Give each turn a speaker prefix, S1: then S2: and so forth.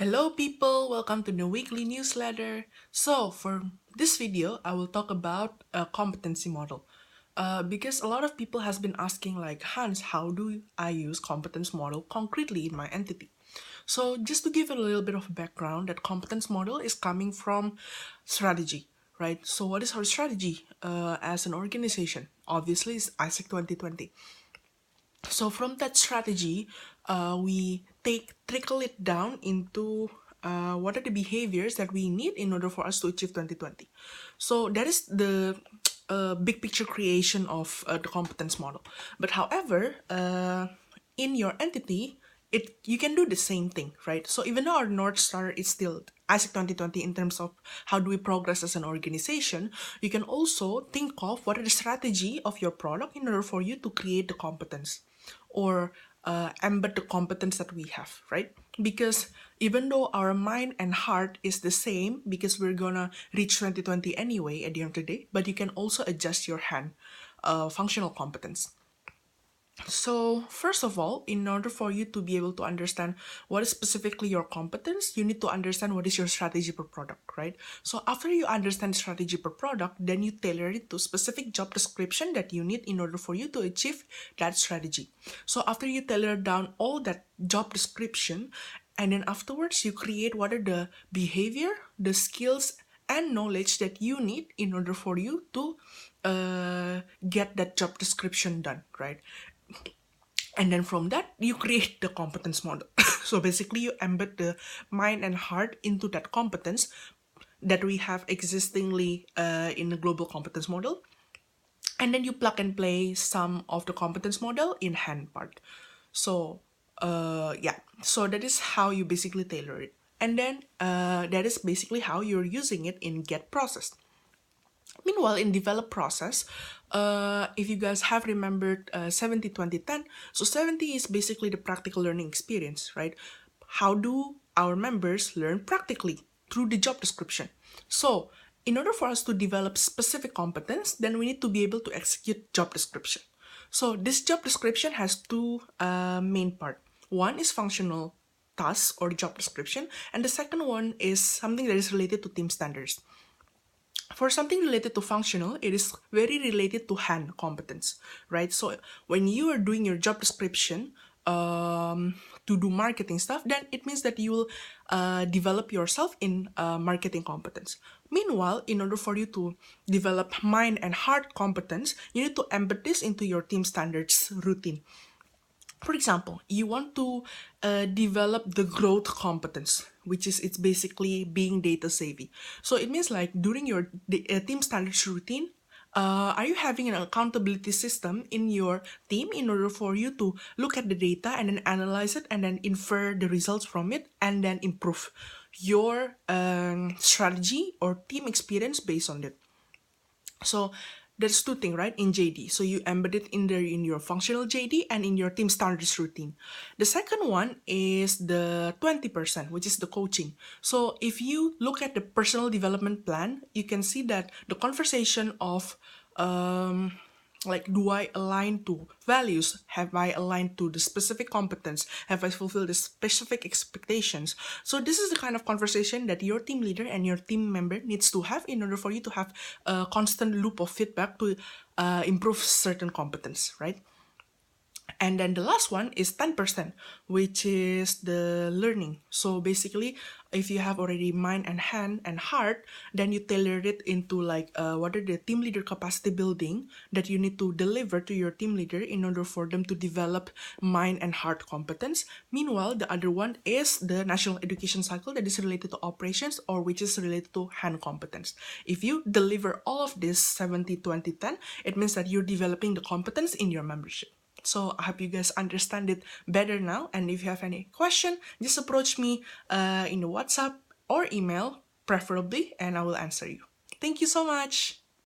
S1: Hello people, welcome to the weekly newsletter. So for this video, I will talk about a competency model. Because a lot of people has been asking like, Hans, how do I use competence model concretely in my entity? So just to give a little bit of background, that competence model is coming from strategy, right? So what is our strategy as an organization? Obviously, it's ISEC 2020. So from that strategy, we trickle it down into what are the behaviors that we need in order for us to achieve 2020. So that is the big picture creation of the competence model. But however, in your entity, you can do the same thing, right? So even though our North Star is still ISEC 2020 in terms of how do we progress as an organization, you can also think of what are the strategy of your product in order for you to create the competence or embed the competence that we have, right? Because even though our mind and heart is the same, because we're gonna reach 2020 anyway at the end of the day, but you can also adjust your hand functional competence. So first of all, in order for you to be able to understand what is specifically your competence, you need to understand what is your strategy per product, right? So after you understand strategy per product, then you tailor it to specific job description that you need in order for you to achieve that strategy. So after you tailor down all that job description, and then afterwards you create what are the behavior, the skills, and knowledge that you need in order for you to get that job description done, right? And then from that, you create the competence model. So basically, you embed the mind and heart into that competence that we have existingly in the global competence model. And then you plug and play some of the competence model in hand part. So yeah, so that is how you basically tailor it. And then that is basically how you're using it in get process. Meanwhile, in develop process, if you guys have remembered 70, 20, 10, so 70 is basically the practical learning experience, right? How do our members learn practically? Through the job description. So in order for us to develop specific competence, then we need to be able to execute job description. So this job description has two main part. One is functional task or job description, and the second one is something that is related to team standards. For something related to functional, it is very related to hand competence, right? So when you are doing your job description to do marketing stuff, then it means that you will develop yourself in marketing competence. Meanwhile, in order for you to develop mind and heart competence, you need to embed this into your team standards routine. For example, you want to develop the growth competence, which is it's basically being data savvy. So it means like during your team standards routine, are you having an accountability system in your team in order for you to look at the data and then analyze it and then infer the results from it and then improve your strategy or team experience based on it? So there's two things, right, in JD. So you embed it in there in your functional JD and in your team standards routine. The second one is the 20%, which is the coaching. So if you look at the personal development plan, you can see that the conversation of like, do I align to values? Have I aligned to the specific competence? Have I fulfilled the specific expectations? So this is the kind of conversation that your team leader and your team member needs to have in order for you to have a constant loop of feedback to improve certain competence, right? And then the last one is 10%, which is the learning. So basically, if you have already mind and hand and heart, then you tailor it into like what are the team leader capacity building that you need to deliver to your team leader in order for them to develop mind and heart competence. Meanwhile, the other one is the national education cycle that is related to operations or which is related to hand competence. If you deliver all of this 70, 20, 10, it means that you're developing the competence in your membership. So I hope you guys understand it better now. And if you have any question, just approach me in the WhatsApp or email, preferably, and I will answer you. Thank you so much.